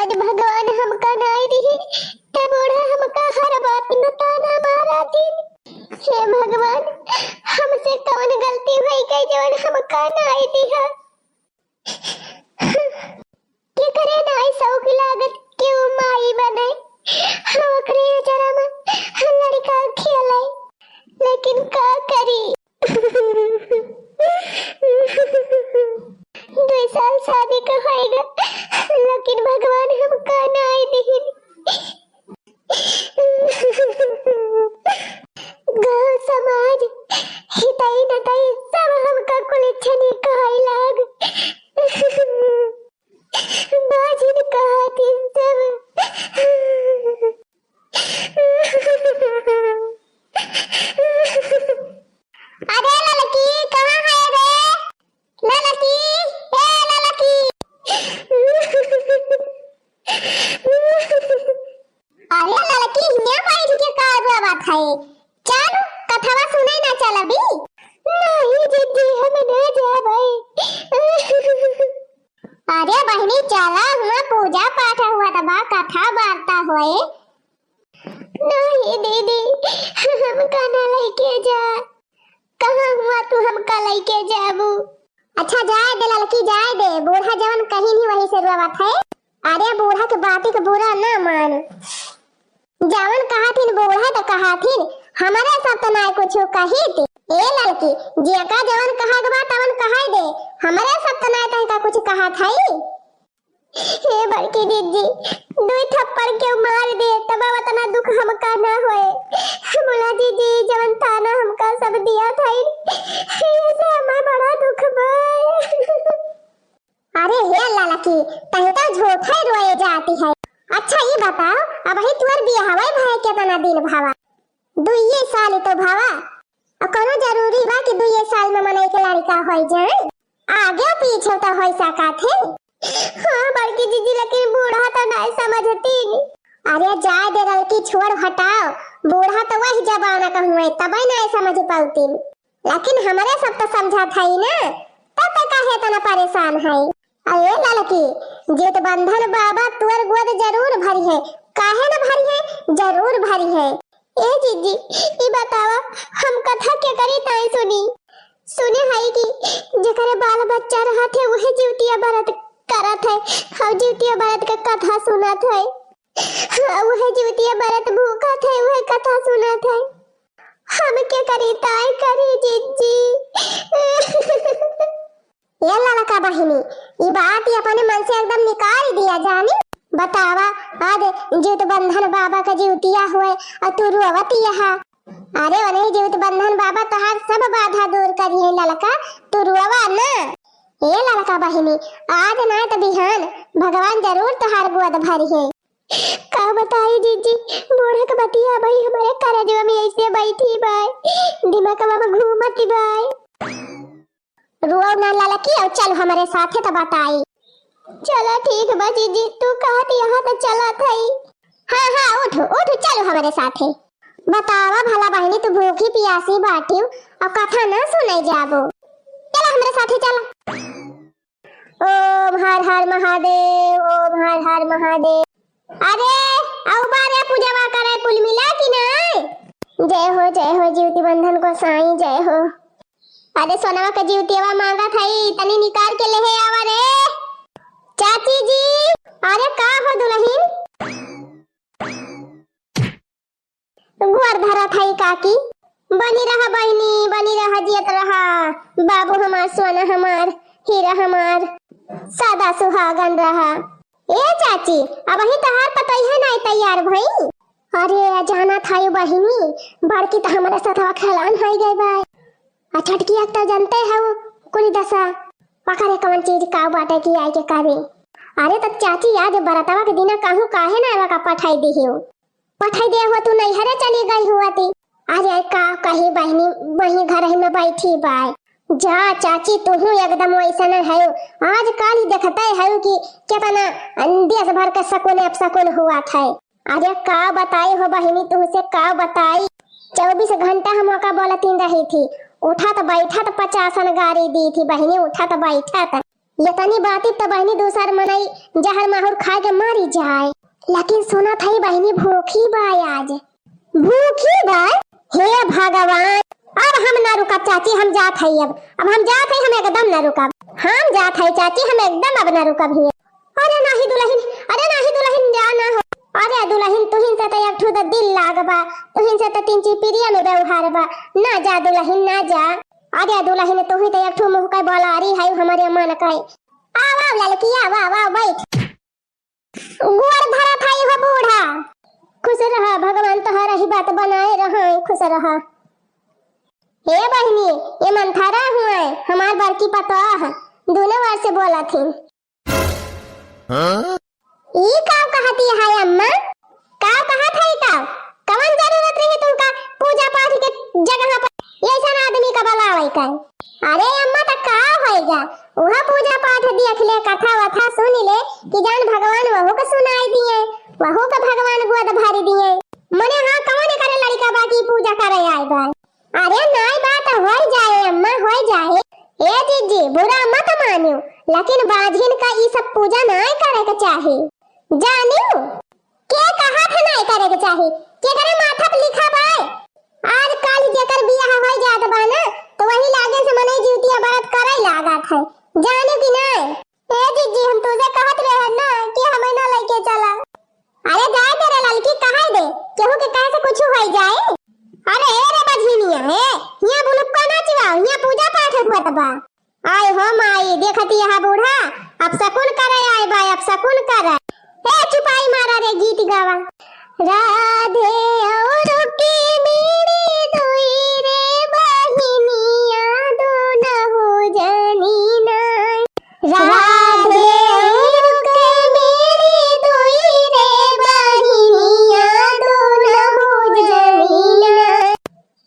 आज भगवान हमका नहीं दी त बूढ़ा हमका हर बात में ताना मारा दिन। हे भगवान, हमसे कौन गलती हुई के जवन हमका नहीं दिया। के करे नहीं शौक लागत क्यों माई बने ओकरे जरा में लड़का खेले, लेकिन का करी 2 साल शादी का होएगा, लेकिन भगवान हमका नहीं दी। गाँव समाज हितई नतई सब हमका कुलच्छनी कहै लाग। बाजिन कहतिन सब। अरे ललकी कहाँ है रे? ललकी, ए ललकी। अरे ललकी हिया बैठ के का बात है? चल कथावा सुने ना चल अभी। नहीं जीजी हम ना जाबै। अरे बहनी चला हुआ पूजा पाठ हुआ तबा कथा वार्ता होए। नहीं दीदी हम कहना लेके जा। कहाँ हुआ तू हमका लेके जाबू? अच्छा जाए दे लड़की जाए दे, बूढ़ा जवन कहीं नहीं वहीं से रुआवत है। अरे बूढ़ा के बाती के बुरा ना मान। जवन कहा थी बूढ़ा तो कहा थी, हमारे सब तो ना कुछ कही थी। ए लड़की जेका जवन कहा के बात तवन कहा दे, हमारे सब तो ना का कुछ कहा था। हे बड़की दीदी 2 थप्पड़ के मार दे तब उतना दुख हमका ना होए। बोला दीदी जवन थाना हमका सब दिया था, ऐसे हमें बड़ा दुख बा। अरे हे लड़की तही तो झूठे रोए जाती है। अच्छा ये बताओ अब ही तुअर बियाहवा भाई कितना दिन भावा? 2 साल तो भावा। कोनो जरूरी बा कि 2 साल में मने के लड़का होई जाए? आगे पीछे तो होई सका थे। हाँ बड़की दीदी लेकिन बूढ़ा तो नहीं समझती। अरे जाए दे लड़की छोड़ हटाओ, बूढ़ा तो वही जमाना का हुए तब नहीं समझ पाती, लेकिन हमारे सब तो समझा था ही ना, तब काहे तना परेशान है। अरे लड़की जेठ बंधन बाबा तुअर गोद जरूर भरी है, काहे ना भरी है? जरूर भरी है। ए जीजी ये बतावा हम कथा के करी ताई सुने है कि जेकरे बाल बच्चा रहा थे वही जीवतिया व्रत करत है, और जीवतिया व्रत का कथा सुनत है। वही जीवतिया व्रत भूखा थे वही कथा सुनत है। हम क्या करी ताई करी जीजी। ये लड़का बहिनी ये बात ही अपने मन से एकदम निकाल दिया जानी। बतावा आज जीवित बंधन बाबा का जीवतिया हुए और तू रुआवती है। अरे वने जीवित बंधन बाबा तहार सब बाधा दूर करी है लड़का, तू रुआवा ना। ये लड़का बहिनी आज ना तो बिहान भगवान जरूर तहार गोद भरी है। का बताई जीजी बूढ़ा का बतिया भाई हमारे करजवा में ऐसे बैठी बाय, दिमाग में घूमती बाय। रुआ ना लड़की और चल हमारे साथे तो बताई। चला ठीक बा जीजी तू कहत यहाँ तो चला थई। हाँ उठ उठ चलो हमारे साथे। बतावा भला बहनी तू भूखी प्यासी बाटी और कथा ना सुने जाबो। चला हमारे साथे चला। ओम हर हर महादेव, ओम हर हर महादेव। अरे आओ बारे पूजा करे कुल मिला कि नहीं? जय हो जीवती बंधन को साईं जय हो। अरे सोनवा का जीवतिया मांगा थई तनी निकाल के ले आवा रे। चाची जी अरे का हो दुल्हन? गुआर धरा थई काकी। बनी रहा बहनी बनी रहा जियत रहा, बाबू हमार सोना हमार हीरा हमार सादा सुहागन रहा। ए चाची अब ही तहार पतई है नहीं तैयार भई? अरे जाना था बहिनी बड़की तो हमारे साथ खेलान हो गई भाई। अच्छा टकिया तो जानते है वो कुली दशा पकड़े कौन चीज का बाटे की आई के करे। अरे तो चाची आज बरतवा के दिन कहूं काहे ना का पठाई दी हो, पठाई दे हुआ तू नहीं हरे चली गई हुआ थी। अरे का कही बहनी वही घर ही में बैठी बाय। जा चाची तू एकदम वैसा न है, आज कल ही देखता है कि कितना देश भर का सकुन अपसकुन हुआ था। अरे का बताई हो बहनी तुमसे का बताई, 24 घंटा हम का बोलती रही थी। उठा तो बैठा तो 50 गाड़ी दी थी बहनी, उठा तो बैठा था। ये तनी बाती तो बहनी दूसर मनई जहर माहुर खा के मारी जाए। लेकिन सुना था बहनी भूखी बा आज। भूखी बा? हे भगवान, अब हम ना रुका चाची, हम जात है। अब हम जात है, हम एकदम ना रुका। हम जात है चाची, हम एकदम अब ना रुका भी। अरे नाही दुल्हन, अरे नाही दुल्हन, जाना हो। अरे दुल्हन तुहिन से तो एक ठो दिल लागबा, तुहिन से तो तीन चिपिरिया में व्यवहार बा। ना जा दुल्हन ना जा। अरे दुल्हन तुही तो एक ठो मुंह का बोलारी है हमारे मन का। आव आव लड़किया, वाह वाह बैठ। गुआर भरा था ये बूढ़ा। खुश रहा, भगवान तोहरा ही बात बनाए रहा, खुश रहा। हे बहनी, ये मंथारा हुआ है हमार बड़की पतोह, दोनों बार से बोला थी। ई का कहती है अम्मा? का कहत है का? कवन जरूरत रही तुमका पूजा पाठ के जगह पर ऐसा आदमी का बुलावे का? अरे अम्मा तो का होएगा, वह पूजा पाठ देख ले, कथा वथा सुन ले कि जान भगवान वहु को सुनाई दिए, वहु का भगवान गोद भर दिए। मने हां कौन करे लड़का बाकी पूजा करे आए बा? अरे नाई बात हो जाए अम्मा, हो जाए। ए जीजी बुरा मत मानियो, लेकिन बाजिन का ई सब पूजा नहीं करे के चाहे। जानियो के कहा था नहीं करे के चाहे? के करे माथा पे लिखा बा आज कल जेकर बियाह हो जात बा ना तो वही लागे से मने जीवतिया बात करे लागत है। जाने कि नहीं? ए जीजी हम तुझे कहत रहे ना कि हमें ना लेके चला। अरे जाए तेरे लड़की कहां दे, केहू के कहे से कुछ हो जाए। अरे रे बझिनिया है, हिया बुलुक्का नाचवा, हिया पूजा पाठ होत बा। आय हो माई, देखती है बूढ़ा अब शकुन करे आए बा, अब शकुन करे। ए चुपाई मारा रे गीत गावा। राधे और की बीड़ी दुई रे बहिनिया दोनों हो जानी ना। राधे और की बीड़ी दुई रे बहिनिया दोनों हो जानी ना।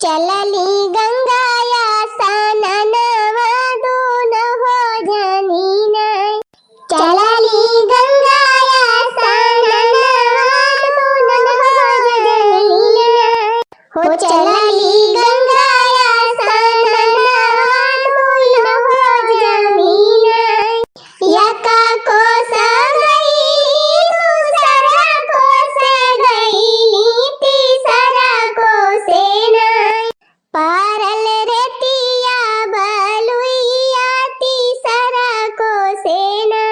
चलली गंगा या सननवा दोनों हो जानी ना। चलली गंगा या सननवा दोनों हो जानी ना। हो चलली गंगा या सननवा दोनों हो जानी ना। यका को सगई दूसरा को सगई तीसरा को सेना। पारल रेतिया बलुइया तीसरा को सेना।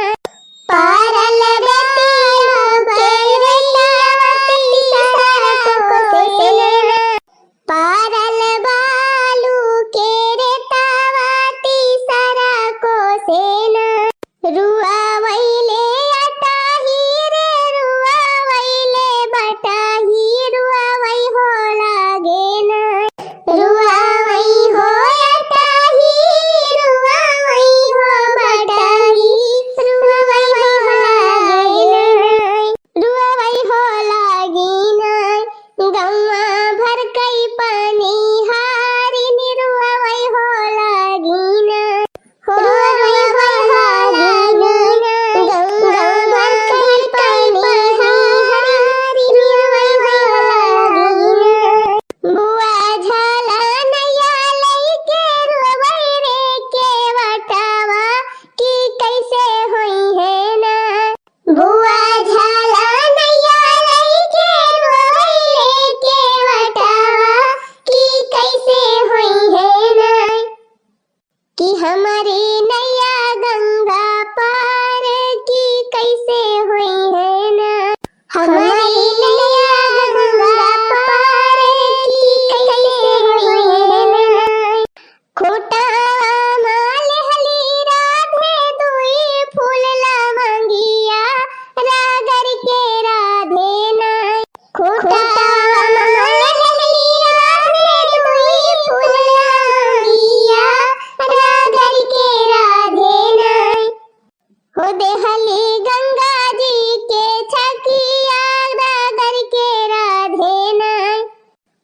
पारल रेतिया बलुइया तीसरा को सेना। पारल बालू के रेतावा तीसरा को सेना। रुआ वैले अटाही रे रुआ वैले बटाही रुआ वै हो लागे ना। रुआ वै हो अटाही रुआ वै हो बटाही रुआ वै हो लागे ना। रुआ वै हो लागे ना। गौवा भर कई पानी हारी रुआ वै हो लागे ना। रुआ वै हो लागे ना। गौवा भर कई पानी हारी रुआ वै हो लागे ना। बुआ झाला नैया लईके रोवै रे के वटावा कि कैसे होई है ना। बुआ झाला नैया लईके रोवै रे के वटावा कि कैसे होई है ना। कि हमारी नैया गंगा पार की कैसे हुई है ना। हमारी नैया गंगा पार की कैसे हुई है ना। खोटा माल हली राधे दुई फूल लवंगिया रागर के राधे ना। खोटा माल हली राधे दुई फूल लवंगिया रागर के राधे ना। हो देहली गंगा जी के छकिया रागर के राधे ना।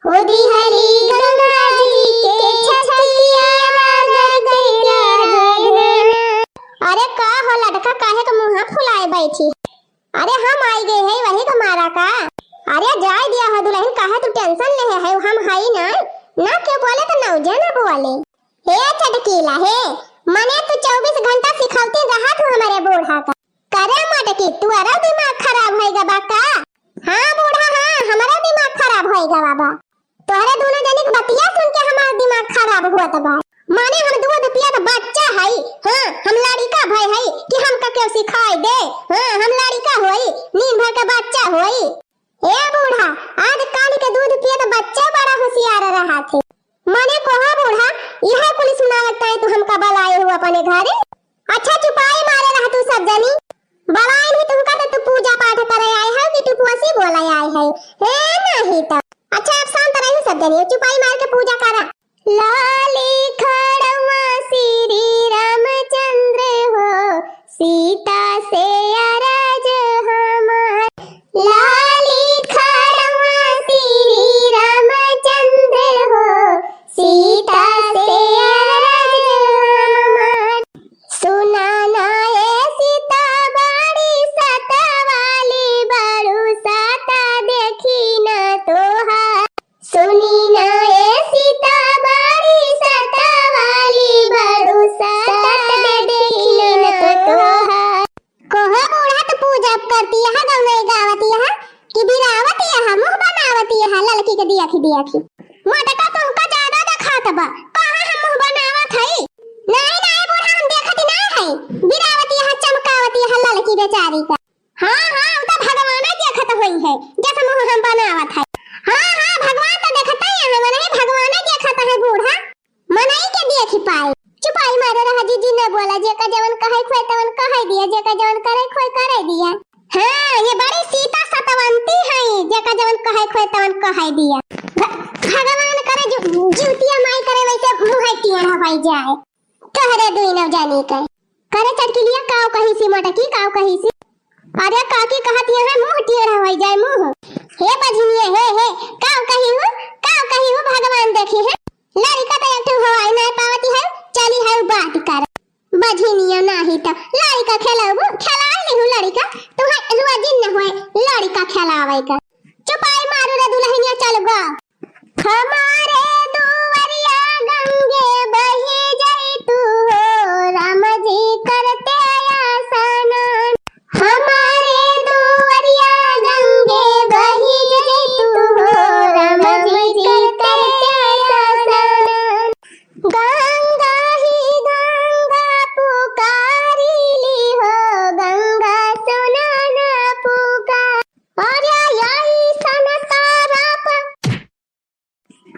हो देहली गंगा जी के छकिया रागर के राधे ना। अरे का हो लड़का काहे का मुंह फुलाए बैठी? अरे हम आई गए है वही का मारा का। अरे जाय दिया है दुल्हन, काहे तू टेंशन ले है, हम हाई ना ना के बोले तो नौजे ना बोले। हे चटकीला हे, मने तू 24 घंटा सिखावती रहा तू हमारे बूढ़ा का। करे मटकी तू अरे दिमाग खराब होएगा बाका। हाँ बूढ़ा हाँ हमारा दिमाग खराब होएगा बाबा। तोहरे दोनों जने के बतिया सुन के हमारा दिमाग खराब हुआ तबा। माने हम दूध पिया तो बच्चा है। हाँ हम लड़का भाई है कि हमका क्यों सिखाई दे। हाँ हम लड़का होई नींद भर का बच्चा होई। ए बूढ़ा आज काल के दूध पिया तो बच्चा बड़ा होशियार रहा थे। माने कोहा बूढ़ा यह कुल सुना लगता है तू हमका बलाए हुआ अपने घरे। अच्छा चुपाई मारे रहा तू सब जनी। बलाए नहीं तुमका तो तू पूजा पाठ करे आए है कि तू पुआसी बोला आए है। हे नहीं तो अच्छा आप शांत रहिए सब जनी चुपाई मार के पूजा करा। लाली खड़वा श्री रामचंद्र हो सीता से अरज हमार। लाली खड़वा श्री रामचंद्र हो सीता से अरज हमार। सुना ना ए सीता बड़ी सता वाली बड़ू सता देखी न तोहार। सुनी ना ए सीता बड़ी सता वाली बड़ू सता देखी न तोहार। कोहा बूढ़ा तो पूजा करती है गौनई गावती है कि बिरावती है मुंह बनावती है लड़की के दिया की मटका तुमका ज्यादा दिखात बा। कहां हम मुंह बनावत हई। नहीं नहीं बूढ़ा हम देखत नहीं है बिरावती है चमकावती है लड़की बेचारी का। हां हां उ तो भगवान देखत होई है जैसे मुंह हम बनावत है। हां हां भगवान तो देखत है हम नहीं भगवान देखत है बूढ़ा मनई के देख पाए। चुपाई मारे रहा जीजी ने बोला जेका जवन कहे खोय तवन कहे दिया जेका जवन करे खोय करे दिया। हां ये बड़ी सीता सतवंती है जेका जवन कहे खोय तवन कहे दिया। भगवान करे जो जीवतिया माई करे वैसे मुंह टियाड़ा होई जाए। कहरे दुई न जानी के करे चटकिलिया काव कही सी मटकी काव कही सी। अरे काकी कहत है मुंह टियाड़ा होई जाए मुंह। हे बजनिए हे काव कही हूं भगवान देखे है। लड़का तो एक हवाई नहीं पावती है चली है बात कर। बजनिया नहीं तो लड़का खेलाऊ खेलाए नहीं हूं लड़का तुम्हारे रुआ दिन न होए लड़का खेलावे का। चुपाई मारू रे दुल्हनिया चल गा। हमारे दुवरिया गंगे बहे जाए तू हो राम जी करते आसनान। हमारे दुवरिया गंगे बहे जाए तू हो राम जी करते आसनान। गंगा ही गंगा पुकारी ली हो गंगा सुना ना पुकार। अरे यही सन तारा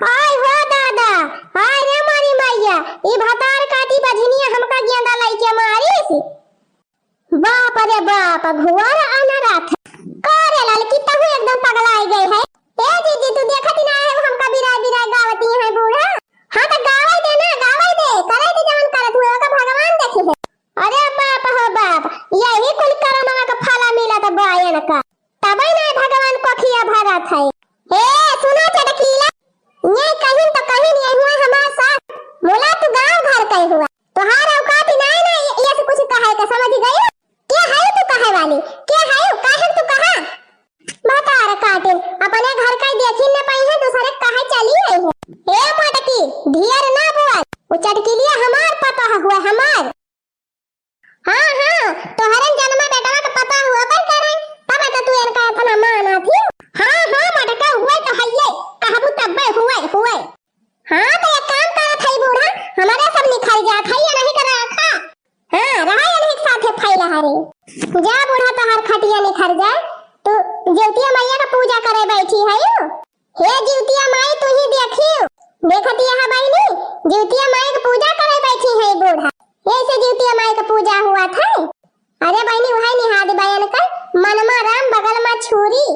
आय हो दादा आय रे मारी मैया ई भातार काटी बजनिया हमका गेंदा लाई के मारी सी। बाप रे बाप घुआर अनराथ करे लड़की तहु एकदम पगलाई गई है। ए दीदी तू देखत ना है हमका बिराई बिराई गावती है बूढ़ा। हां तो गावे दे ना गावे दे करे दे जवन करत हुए का भगवान देखे है। अरे बाप हो बाप यही कुल करमवा का फला मिला तो बायन का तबे ना भगवान को खिया भरत है। ए सुनो चटकीला ये कहीं तो कहीं नहीं हुआ हमारे साथ मोला तू गांव घर कहीं हुआ तोहार औकात नहीं ना ये से कुछ कहे का समझ गई। क्या है तू कहे वाली क्या है काहे तू कहा बता रे काटे अपने घर का देखी न पाई है दूसरे कहे चली आई है। ए मटकी ढेर ना बोल वो चटकीलिया हमार पता हुआ हमार। हां हां तोहरे जन्म बेटा का पता हुआ पर करे तब तो तू इनका इतना माना थी। हां हां मटका हुआ तो हइये कहबू तब हुए। हां तो एक काम करत है बूढ़ा हमारे सब निखर जात है या नहीं करा खा। हां रहा या नहीं साथे फैला हरे जा बूढ़ा तो हर खटिया निखर जाए। तो ज्योतिया मैया का पूजा करे बैठी है यो। हे ज्योतिया माई तू ही देखियो देखती है बहनी ज्योतिया माई की पूजा करे बैठी है बूढ़ा। ऐसे ज्योतिया माई का पूजा हुआ था। अरे बहनी वही निहाद बयान कर मनमा राम बगल में छुरी।